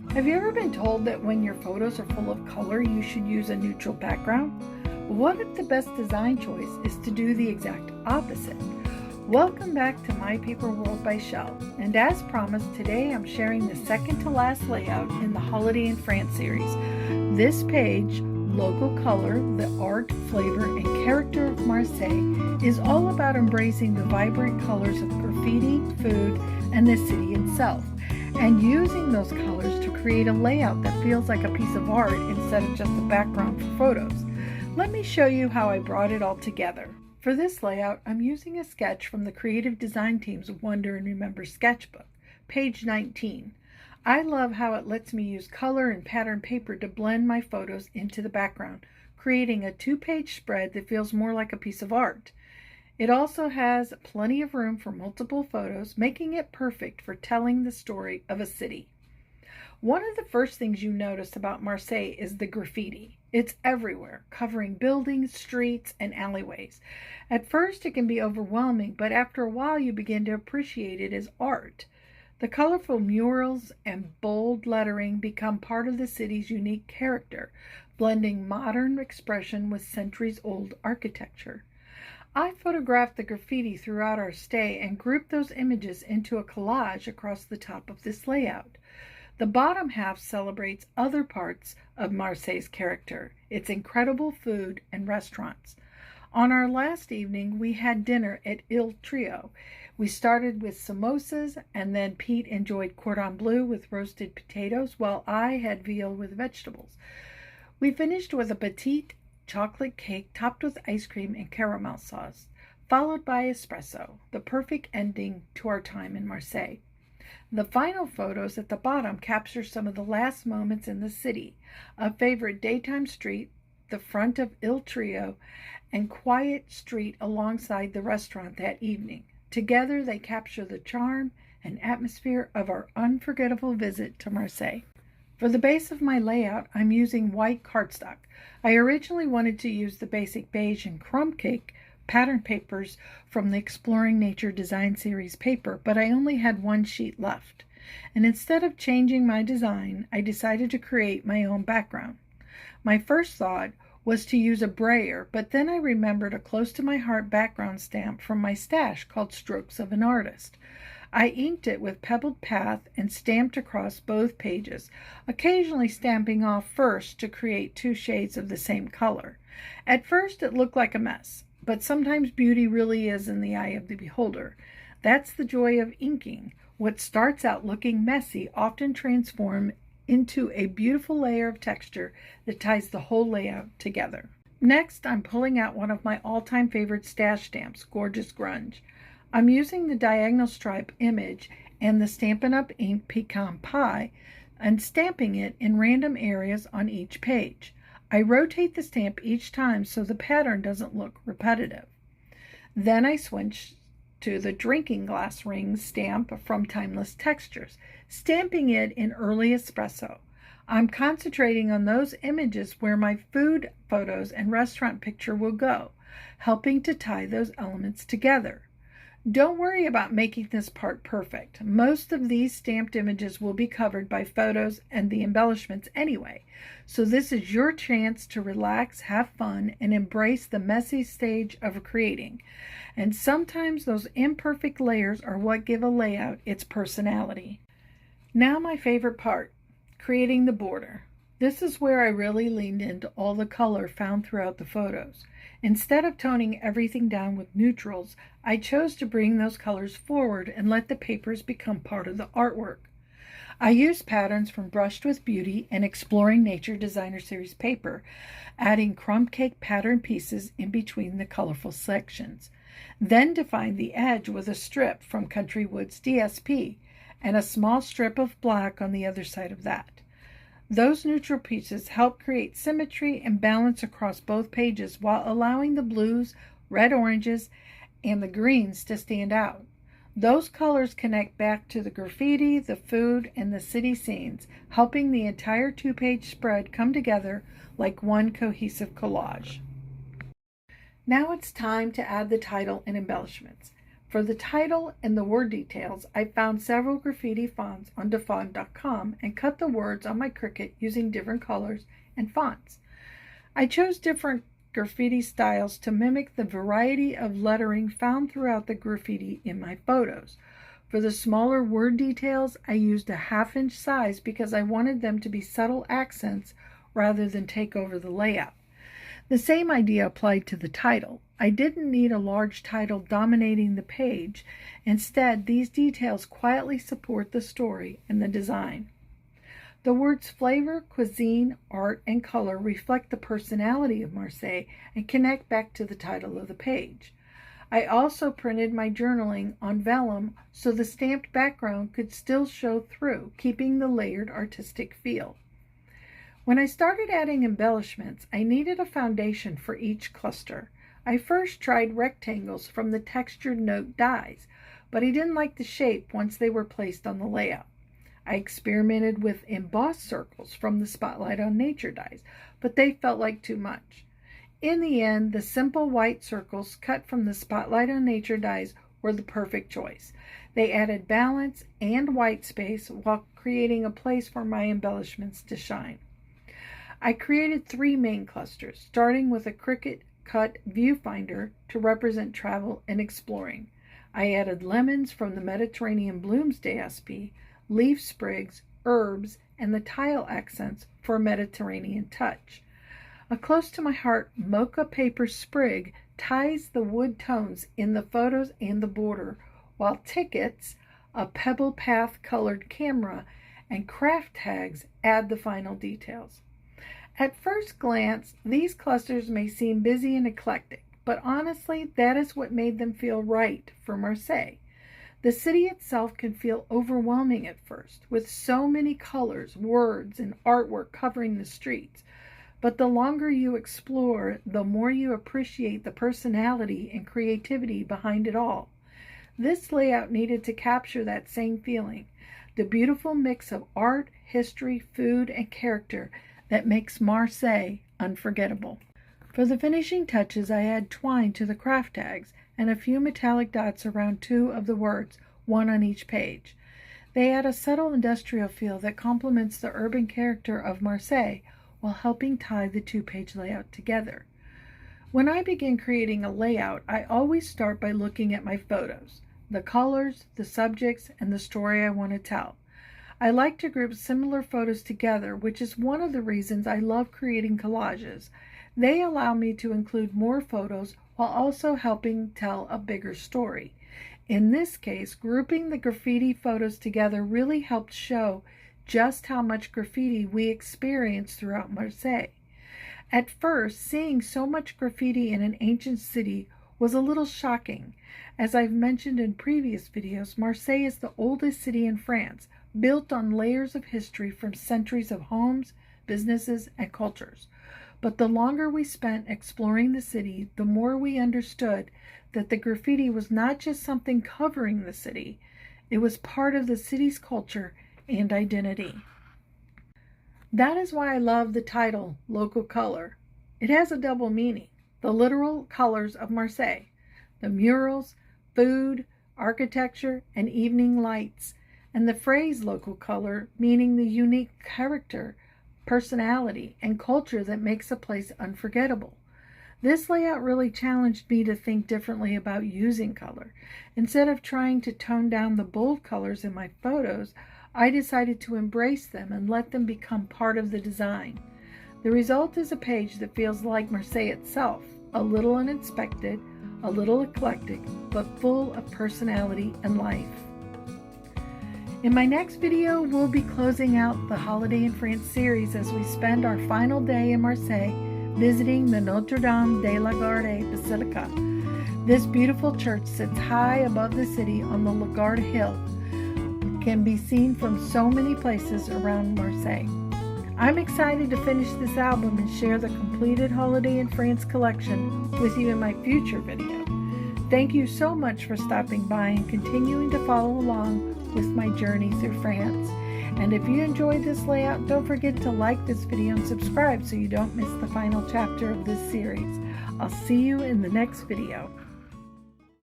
Have you ever been told that when your photos are full of color, you should use a neutral background? What if the best design choice is to do the exact opposite? Welcome back to My Paper World by Shell, and as promised, today I'm sharing the second to last layout in the Holiday in France series. This page, Local Color, the Art, Flavor, and Character of Marseille, is all about embracing the vibrant colors of graffiti, food, and the city itself, and using those colors to create a layout that feels like a piece of art instead of just a background for photos. Let me show you how I brought it all together. For this layout, I'm using a sketch from the creative design team's Wonder and Remember sketchbook, page 19. I love how it lets me use color and pattern paper to blend my photos into the background, creating a two-page spread that feels more like a piece of art. It also has plenty of room for multiple photos, making it perfect for telling the story of a city. One of the first things you notice about Marseille is the graffiti. It's everywhere, covering buildings, streets, and alleyways. At first it can be overwhelming, but after a while you begin to appreciate it as art. The colorful murals and bold lettering become part of the city's unique character, blending modern expression with centuries-old architecture. I photographed the graffiti throughout our stay and grouped those images into a collage across the top of this layout. The bottom half celebrates other parts of Marseille's character, its incredible food and restaurants. On our last evening, we had dinner at Il Trio. We started with samosas, and then Pete enjoyed cordon bleu with roasted potatoes, while I had veal with vegetables. We finished with a petite chocolate cake topped with ice cream and caramel sauce, followed by espresso, the perfect ending to our time in Marseille. The final photos at the bottom capture some of the last moments in the city, a favorite daytime street, the front of Il Trio, and quiet street alongside the restaurant that evening. Together they capture the charm and atmosphere of our unforgettable visit to Marseille. For the base of my layout, I'm using white cardstock. I originally wanted to use the basic beige and crumb cake pattern papers from the Exploring Nature Design Series paper, but I only had one sheet left. And instead of changing my design, I decided to create my own background. My first thought was to use a brayer, but then I remembered a close-to-my-heart background stamp from my stash called Strokes of an Artist. I inked it with pebbled path and stamped across both pages, occasionally stamping off first to create two shades of the same color. At first it looked like a mess, but sometimes beauty really is in the eye of the beholder. That's the joy of inking. What starts out looking messy often transforms into a beautiful layer of texture that ties the whole layout together. Next, I'm pulling out one of my all-time favorite stash stamps, Gorgeous Grunge. I'm using the diagonal stripe image and the Stampin' Up! Ink Pecan Pie and stamping it in random areas on each page. I rotate the stamp each time so the pattern doesn't look repetitive. Then I switch to the drinking glass rings stamp from Timeless Textures, stamping it in early espresso. I'm concentrating on those images where my food photos and restaurant picture will go, helping to tie those elements together. Don't worry about making this part perfect. Most of these stamped images will be covered by photos and the embellishments anyway, so this is your chance to relax, have fun, and embrace the messy stage of creating. And sometimes those imperfect layers are what give a layout its personality. Now my favorite part, creating the border. This is where I really leaned into all the color found throughout the photos. Instead of toning everything down with neutrals, I chose to bring those colors forward and let the papers become part of the artwork. I used patterns from Brushed with Beauty and Exploring Nature Designer Series paper, adding crumb cake pattern pieces in between the colorful sections. Then defined the edge with a strip from Country Woods DSP and a small strip of black on the other side of that. Those neutral pieces help create symmetry and balance across both pages while allowing the blues, red oranges, and the greens to stand out. Those colors connect back to the graffiti, the food, and the city scenes, helping the entire two-page spread come together like one cohesive collage. Now it's time to add the title and embellishments. For the title and the word details, I found several graffiti fonts on dafont.com and cut the words on my Cricut using different colors and fonts. I chose different graffiti styles to mimic the variety of lettering found throughout the graffiti in my photos. For the smaller word details, I used a 1/2 inch size because I wanted them to be subtle accents rather than take over the layout. The same idea applied to the title. I didn't need a large title dominating the page. Instead, these details quietly support the story and the design. The words flavor, cuisine, art, and color reflect the personality of Marseille and connect back to the title of the page. I also printed my journaling on vellum so the stamped background could still show through, keeping the layered artistic feel. When I started adding embellishments, I needed a foundation for each cluster. I first tried rectangles from the textured note dies, but I didn't like the shape once they were placed on the layout. I experimented with embossed circles from the Spotlight on Nature dies, but they felt like too much. In the end, the simple white circles cut from the Spotlight on Nature dies were the perfect choice. They added balance and white space while creating a place for my embellishments to shine. I created 3 main clusters, starting with a Cricut cut viewfinder to represent travel and exploring. I added lemons from the Mediterranean Blooms DSP, leaf sprigs, herbs, and the tile accents for a Mediterranean touch. A close to my heart mocha paper sprig ties the wood tones in the photos and the border, while tickets, a pebble path colored camera, and craft tags add the final details. At first glance, these clusters may seem busy and eclectic, but honestly, that is what made them feel right for Marseille. The city itself can feel overwhelming at first, with so many colors, words, and artwork covering the streets. But the longer you explore, the more you appreciate the personality and creativity behind it all. This layout needed to capture that same feeling, the beautiful mix of art, history, food, and character that makes Marseille unforgettable. For the finishing touches, I add twine to the craft tags and a few metallic dots around 2 of the words, 1 on each page. They add a subtle industrial feel that complements the urban character of Marseille while helping tie the 2-page layout together. When I begin creating a layout, I always start by looking at my photos, the colors, the subjects, and the story I want to tell. I like to group similar photos together, which is one of the reasons I love creating collages. They allow me to include more photos while also helping tell a bigger story. In this case, grouping the graffiti photos together really helped show just how much graffiti we experience throughout Marseille. At first, seeing so much graffiti in an ancient city was a little shocking. As I've mentioned in previous videos, Marseille is the oldest city in France, built on layers of history from centuries of homes, businesses, and cultures. But the longer we spent exploring the city, the more we understood that the graffiti was not just something covering the city, it was part of the city's culture and identity. That is why I love the title, Local Color. It has a double meaning, the literal colors of Marseille, the murals, food, architecture, and evening lights, and the phrase local color meaning the unique character, personality, and culture that makes a place unforgettable. This layout really challenged me to think differently about using color. Instead of trying to tone down the bold colors in my photos, I decided to embrace them and let them become part of the design. The result is a page that feels like Marseille itself, a little unexpected, a little eclectic, but full of personality and life. In my next video, we'll be closing out the Holiday in France series as we spend our final day in Marseille visiting the Notre Dame de la Garde Basilica. This beautiful church sits high above the city on the Lagarde Hill. It can be seen from so many places around Marseille. I'm excited to finish this album and share the completed Holiday in France collection with you in my future video. Thank you so much for stopping by and continuing to follow along with my journey through France. And if you enjoyed this layout, don't forget to like this video and subscribe so you don't miss the final chapter of this series. I'll see you in the next video.